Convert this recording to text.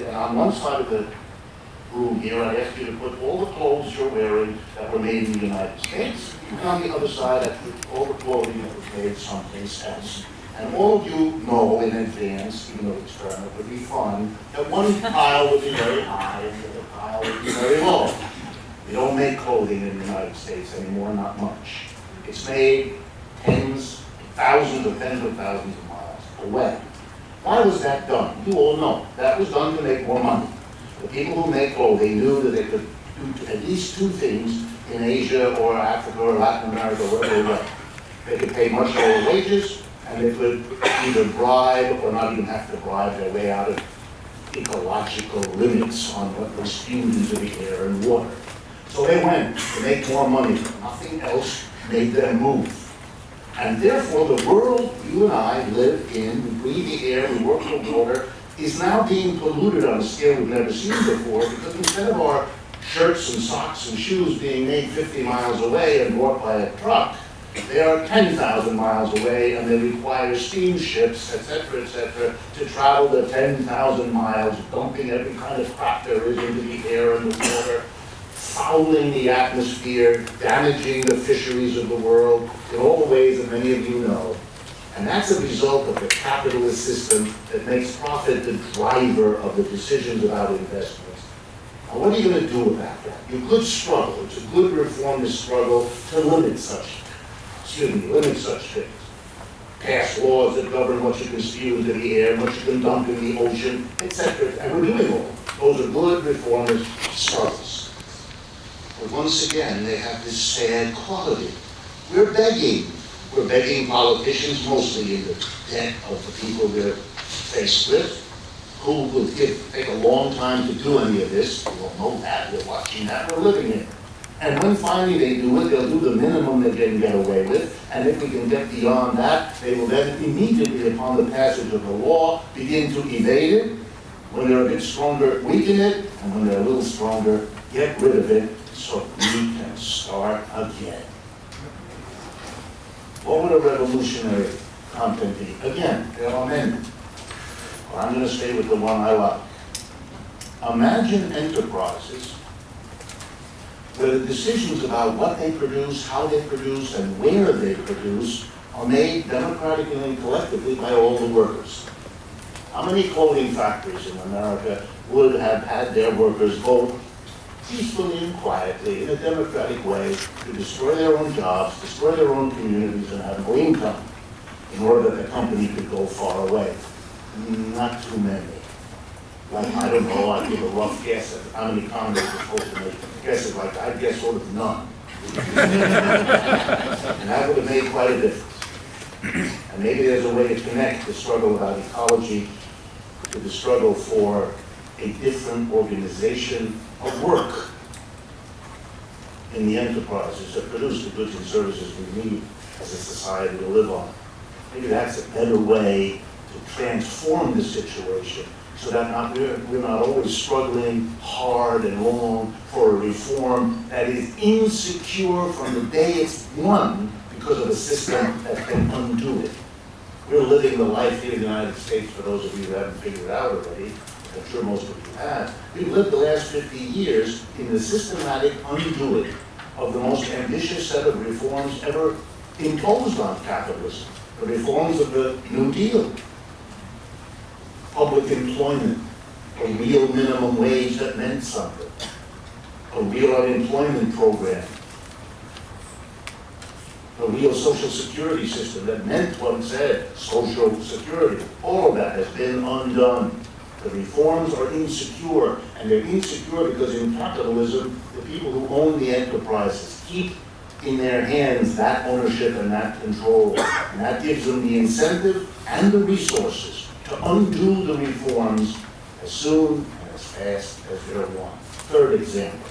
And on one side of the room here, I ask you to put all the clothes you're wearing that were made in the United States, and on the other side, I put all the clothing that was made someplace else. And all of you know in advance, even though the experiment would be fun, that one pile would be very high and the other pile would be very low. We don't make clothing in the United States anymore, not much. It's made tens of thousands of miles away. Why was that done? You all know. That was done to make more money. The people who make clothing knew that they could do at least two things in Asia or Africa or Latin America, wherever they went. They could pay much lower wages, and they could either bribe or not even have to bribe their way out of ecological limits on what was spewed into the air and water. So they went to make more money. Nothing else made them move. And therefore, the world you and I live in, we breathe the air, we work the water, is now being polluted on a scale we've never seen before, because instead of our shirts and socks and shoes being made 50 miles away and brought by a truck, they are 10,000 miles away, and they require steamships, etc., to travel the 10,000 miles, dumping every kind of crap there is into the air and the water, fouling the atmosphere, damaging the fisheries of the world in all the ways that many of you know. And that's a result of the capitalist system that makes profit the driver of the decisions about investments. Now, what are you going to do about that? You could struggle. It's a good reformist struggle to limit such things. Pass laws that govern what you can spew into the air, what you can dump in the ocean, etc. And we're doing all. Those are good reformist struggles. But once again, they have this sad quality. We're begging. We're begging politicians, mostly in the debt of the people we're faced with, who will take a long time to do any of this. We all know that. We're watching that. We're living it. And when finally they do it, they'll do the minimum they can get away with. And if we can get beyond that, they will then immediately, upon the passage of the law, begin to evade it. When they're a bit stronger, weaken it. And when they're a little stronger, get rid of it so we can start again. What would a revolutionary content be? Again, there are many. But I'm going to stay with the one I like. Imagine enterprises where the decisions about what they produce, how they produce, and where they produce are made democratically and collectively by all the workers. How many clothing factories in America would have had their workers vote peacefully and quietly in a democratic way to destroy their own jobs, destroy their own communities, and have no income in order that the company could go far away? Not too many. Like, I don't know, I'd give a rough guess at how many Congress are supposed to make guesses like that. I'd guess sort of none. And that would have made quite a difference. And maybe there's a way to connect the struggle about ecology to the struggle for a different organization of work in the enterprises that produce the goods and services we need as a society to live on. Maybe that's a better way to transform the situation so that we're not always struggling hard and long for a reform that is insecure from the day it's won because of a system that can undo it. We're living the life here in the United States, for those of you who haven't figured it out already. I'm sure most of you have. We've lived the last 50 years in the systematic undoing of the most ambitious set of reforms ever imposed on capitalism. The reforms of the New Deal. Public employment, a real minimum wage that meant something, a real unemployment program, a real social security system that meant what it said, social security. All of that has been undone. The reforms are insecure, and they're insecure because in capitalism, the people who own the enterprises keep in their hands that ownership and that control, and that gives them the incentive and the resources to undo the reforms as soon and as fast as they're won. Third example.